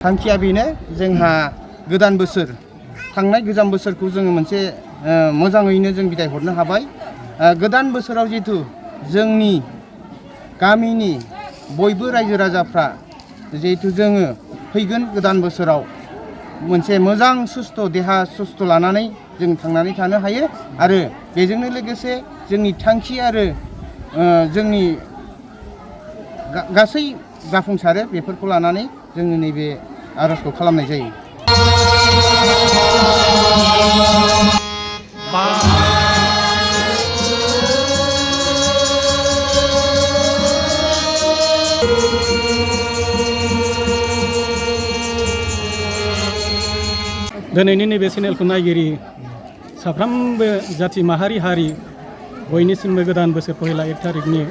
थांखिया बेनो जोंहा गोदान बोसोर थांनाय गोजाम बोसोरखौ जोङो मोनसे मोजाङैनो जों बिदाय हरनो हाबाय। गोदान बोसोराव जिहेतु जोंनि गामिनि बयबो रायजो राजाफ्रा जिहेतु जोङो फैगोन गोदान बोसोराव मोनसे मोजां सुस्थ' देहा सुस्थ' लानानै जों थांनानै थानो हायो आरो बेजोंनो लोगोसे जोंनि थांखि आरो जोंनि गासै जाफुंसारो बेफोरखौ लानानै जोङो नैबे आर'जखौ खालामनाय जायो। दिनैनि नैबे चेनेलखौ नायगिरि साफ्रोमबो जाथि माहारि हारि बयनिसिमबो गोदान बोसोर पहिला 1 थारिखनि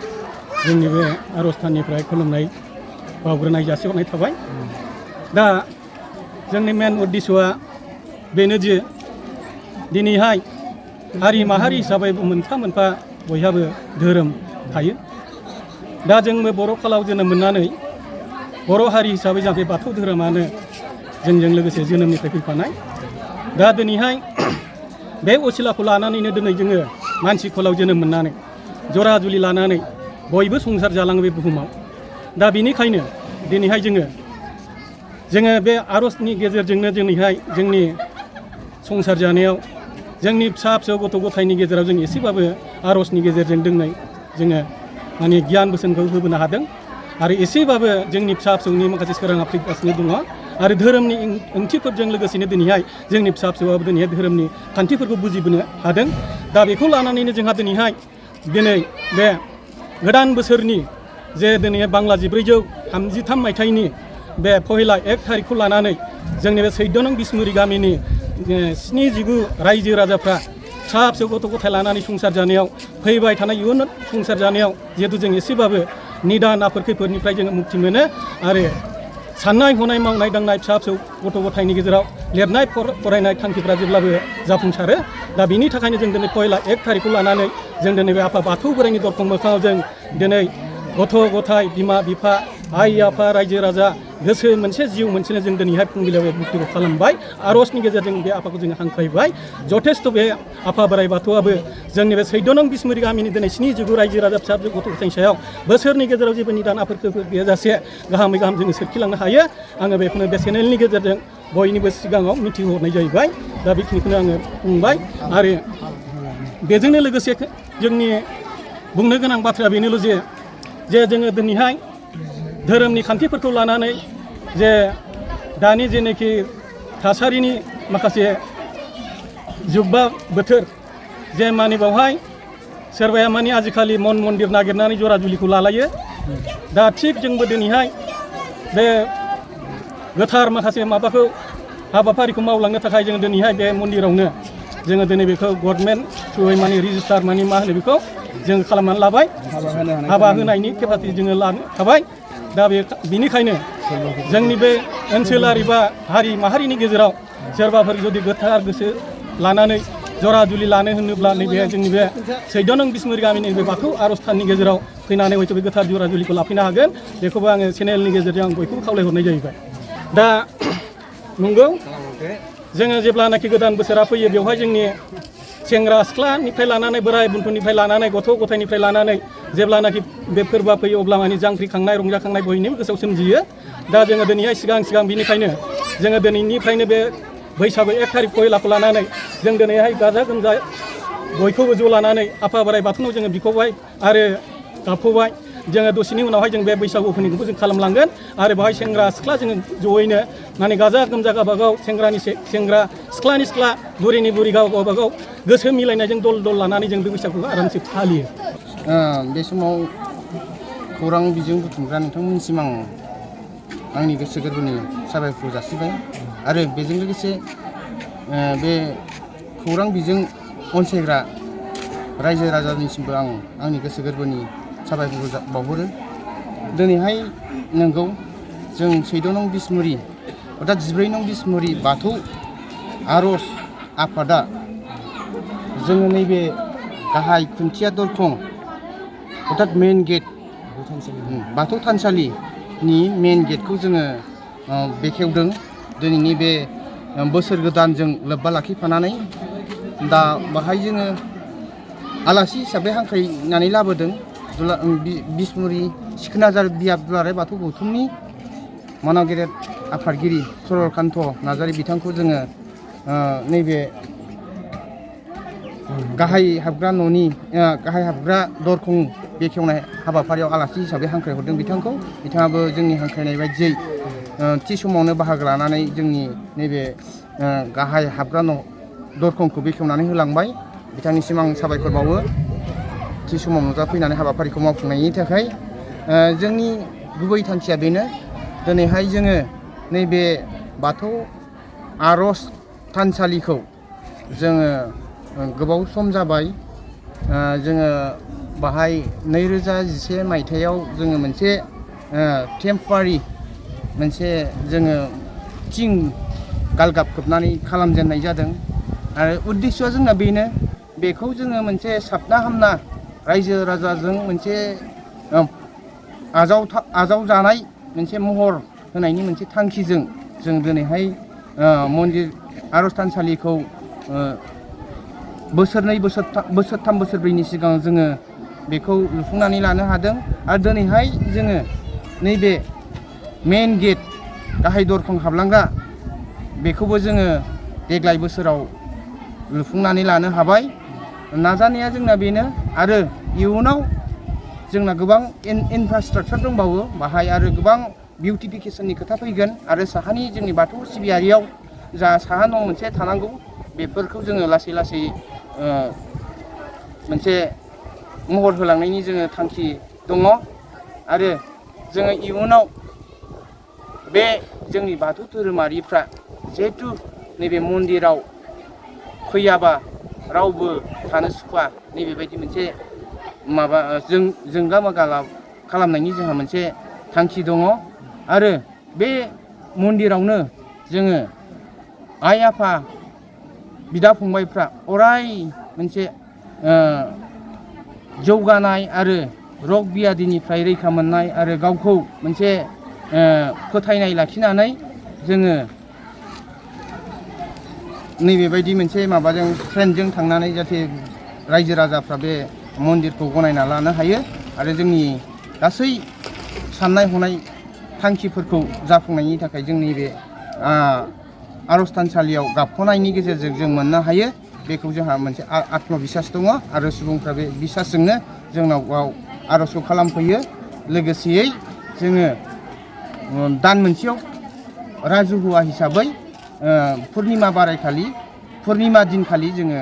जोंनि बे आर'ज थाननिफ्राय खुलुमनाय बावग्रोनाय जासिहरनाय थाबाय। दा जोंनि मेन उद्देश्यआ बेनो जे दिनैहाय हारि माहारि हिसाबै मोनफा मोनफा बयहाबो धोरोम थायो। दा जोंबो बर' कालाव जोनोम मोननानै बर' हारि हिसाबै जोंहा बे बाथौ धोरोमानो जोंजों लोगोसे जोनोमनिफ्राय फैफानाय। दा दिनैहाय बे असिलाखौ लानानैनो दिनै जोङो मानसि कुलाव जोनोम मोननानै जरा जुलि लानानै बयबो संसार जालाङो बे बुहुमाव। दा बेनिखायनो दिनैहाय जोङो बे आर'जनि गेजेरजोंनो दिनैहाय जोंनि संसार जानायाव जोंनि फिसा फिसौ गथ' गथायनि गेजेराव जों एसेबाबो आर'जनि गेजेरजों दिनै जोङो माने गियान बोसोनखौ होबोनो हादों आरो एसेबाबो जोंनि फिसा फिसौनि माखासे सोराङा फैगासिनो दङ आरो धोरोमनि ओंथिफोरजों लोगोसेनो दिनैहाय जोंनि फिसा फिसौआबो दिनैहाय धोरोमनि खान्थिफोरखौ बुजिबोनो हादों। दा बेखौ लानानैनो जोंहा दिनै बे गोदान बोसोरनि जे दिनै बांला 1433 मायथाइनि बे पहिला 1 थारिखखौ लानानै जोंनि बे 14 नं बिसमुरि गामिनि 79 रायजो राजाफ्रा फिसा फिसौ गथ' गथाय लानानै संसार जानायाव फैबाय थानाय इयुन संसार जानायाव जिहेतु जों एसेबाबो निदान आफोद खैफोदनिफ्राय जोङो मुक्ति मोनो आरो साननाय हनाय मावनाय दांनाय फिसा फिसौ गथ' गथायनि गेजेराव लिरनाय फरायनाय थांखिफ्रा जेब्लाबो जाफुंसारो। दा बिनि थाखायनो जों दिनै पहिला 1 थारिखखौ लानानै जों दिनै बे आफा बाथौ बोराइनि दरखं मोखाङाव जों दिनै गथ' गथाय बिमा बिफा आइ आफा रायजो राजा गोसो मोनसे जिउ मोनसेनो जों दिनैहाय फुंबिलियाव बे मुक्तिखौ खालामबाय। आर'जनि गेजेरजों बे आफाखौ जोङो हांख्रायबाय। जथेस्थ' बे आफा बोराइ बाथौआबो जोंनि बे 14 नं बिसमुरि गामिनि दिनै 79 रायजो राजा फिसा फिसौ गथ' गथायनि सायाव बोसोरनि गेजेराव जेबो निदान आफोद खैफोद गैयाजासे गाहामै गाहाम जोङो सोरखिलांनो हायो। आङो बेखौनो बे चेनेलनि गेजेरजों बयनिबो सिगाङाव मिथिहरनाय जाहैबाय। दा बेखिनिखौनो आङो बुंबाय आरो बेजोंनो लोगोसे जोंनि बुंनो गोनां बाथ्राया बेनोल' जे जोङो दिनैहाय धोरोमनि खान्थिफोरखौ लानानै जे दानि जेनोखि थासारिनि माखासे जुग बा बोथोर जे माने बावहाय सोरबाया माने आजिखालि मन्दिर नागिरनानै जरा जुलिखौ लालायो। दा थिग जोंबो दिनैहाय बे गोथार माखासे माबाखौ हाबाफारिखौ मावलांनो थाखाय जोङो दिनैहाय बे मन्दिरावनो जोङो दिनै बेखौ गभर्नमेन्ट थ्रुयै माने रेजिस्टार माने मा होनो बेखौ जों खालामनानै लाबाय। हाबा होनायनि केपासिटि जोङो लानो हाबाय। दा बेनिखायनो जोंनि बे ओनसोलारि बा हारि माहारिनि गेजेराव सोरबाफोर जुदि गोथार गोसो लानानै जरा जुलि लानो होनोब्ला नैबे जोंनि बे 14 नं बिसमुरि गामिनि बे बाथौ आर'ज थाननि गेजेराव फैनानै हयथ' बे गोथार जरा जुलिखौ लाफैनो हागोन। बेखौबो आङो चेनेलनि गेजेरजों आं बयखौबो खावलायहरनाय जाहैबाय। दा नंगौ जोङो जेब्लानाखि गोदान बोसोरा फैयो बेवहाय जोंनि सेंग्रा सिख्लानिफ्राय लानानै बोराय बुन्थुनिफ्राय लानानै गथ' गथायनिफ्राय लानानै जेब्लानाखि बे फोरबोआ फैयो अब्ला माने जांख्रिखांनाय रंजाखांनाय बयनिबो गोसोआव सोमजियो। दा जोङो दिनैहाय सिगां बिनिखायनो जोङो दिनैनिफ्रायनो बे बैसागु 1 थारिख पहिलाखौ लानानै जों दिनैहाय गाजा गोमजा बयखौबो ज' लानानै आफा बोराइ बाथौनाव जोङो बिखौबाय आरो गाबख'बाय। जोङो दसेनि उनावहाय जों बे बैसागु ओपेनिंखौबो जों खालामलांगोन आरो बेवहाय सेंग्रा सिख्ला जोङो ज'यैनो माने गाजा गोमजा गावबागाव सेंग्रानि सेंग्रा सिख्लानि सिख्ला बुरिनि बुरि गावबागाव गोसो मिलायनायजों दल दल लानानै जों बे बैसागुखौ आरामसे फालियो। बे समाव खौरां बिजों बुथुमग्रा नोंथांमोननिसिम आं आंनि गोसो गोरबोनि साबायखर जासिबाय आरो बेजों लोगोसे बे खौरां बिजों अनसायग्रा रायजो राजानिसिमबो आं आंनि गोसो गोरबोनि साबायखर बावहरो। दिनैहाय नंगौ जों 14 नं बिसमुरि अर्थात 14 नं बिसमुरि बाथौ आर'ज आफादा जोङो नैबे गाहाय खुन्थिया दरखं अर्थात मेन गेट बाथौ थानसालिनि मेन गेटखौ जोङो बेखेवदों दिनैनि बे बोसोर गोदानजों लोब्बा लाखिफानानै दा बाहाय जोङो आलासि हिसाबै हांख्रायनानै लाबोदों बिसमुरि सिखोनाजार बियाब दुलाराय बाथौ गौथुमनि मानाव गेदेर आफादगिरि सरलकान्त नार्जारी बिथांखौ जोङो नैबे गाहाय हाबग्रा न'नि गाहाय हाबग्रा दरखं बेखेवनाय हाबाफारियाव आलासि हिसाबै हांख्रायहरदों बिथाङाबो जोंनि हांख्रायनाय बायदियै थि समावनो बाहागो लानानै जोंनि नैबे गाहाय हाबग्रा न' दरखंखौ बेखेवनानै होलांबाय। बिथांनिसिम आं साबायखर बावो थि समाव नुजाफैनानै हाबाफारिखौ मावफुंनायनि थाखाय। जोंनि गुबै थांखिया बेनो दिनैहाय जोङो नैबे बाथौ आर'ज थानसालिखौ जोङो गोबाव सम जाबाय जोङो बाहाय 2011 मायथाइयाव जोङो मोनसे टेम्परारि मोनसे जोङो थिं गालगाब खोबनानै खालामजेननाय जादों आरो उद्देश्यआ जोंना बेनो बेखौ जोङो मोनसे साबना हामना रायजो राजाजों मोनसे आजावजानाय मोनसे महर होनायनि मोनसे थांखिजों जों दिनैहाय मन्दिर आर'ज थानसालिखौ बोसोरनै बोसोरथाम बोसोरब्रैनि सिगां जोङो बेखौ लुफुंनानै लानो हादों आरो दिनैहाय जोङो नैबे मेन गेट गाहाय दरखं हाबलांग्रा बेखौबो जोङो देग्लाय बोसोराव लुफुंनानै लानो हाबाय। नाजानाया जोंना बेनो आरो इयुनाव जोंना गोबां इनफ्रास्ट्राक्चार दंबावो बाहाय आरो गोबां बिउटिफिकेसननि खोथा फैगोन आरो साहानि जोंनि बाथौ सिबियारियाव जा साहा न' मोनसे थानांगौ बेफोरखौ जोङो लासै लासै मोनसे महर होलांनायनि जोङो थांखि दङ आरो जोङो इयुनाव बे जोंनि बाथौ धोरोमारिफ्रा जिहेथु नैबे मन्दिराव फैयाबा रावबो थानो सुखुवा नैबेबायदि मोनसे माबा जोंगा मागा खालामनायनि जोंहा मोनसे थांखि दङ आरो बे मन्दिरावनो जोङो आइ आफा बिदा फंबायफ्रा अराय मोनसे जौगानाय आरो रग बियादिनिफ्राय रैखा मोननाय आरो गावखौ मोनसे फोथायनाय लाखिनानै जोङो नैबेबायदि मोनसे माबाजों ट्रेनजों थांनानै जाहाथे रायजो राजाफ्रा बे मन्दिरखौ गनायना लानो हायो आरो जोंनि गासै साननाय हनाय थांखिफोरखौ जाफुंनायनि थाखाय जोंनि बे आर'ज थानसालियाव गाबख'नायनि गेजेरजों जों मोननो हायो बेखौ जोंहा मोनसे आत्मबिसास दङ आरो सुबुंफ्रा बे बिसासजोंनो जोंनाव आर'जखौ खालामफैयो। लोगोसेयै जोङो दान मोनसेयाव राजुहुवा हिसाबै पुर्निमा बारायखालि पुर्निमा दिनखालि जोङो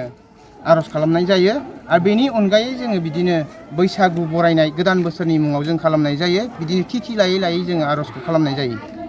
आर'ज खालामनाय जायो आरो बेनि अनगायै जोङो बिदिनो बैसागु बरायनाय गोदान बोसोरनि मुङाव जों खालामनाय जायो बिदिनो तिथि लायै लायै जोङो आर'जखौ खालामनाय जायो।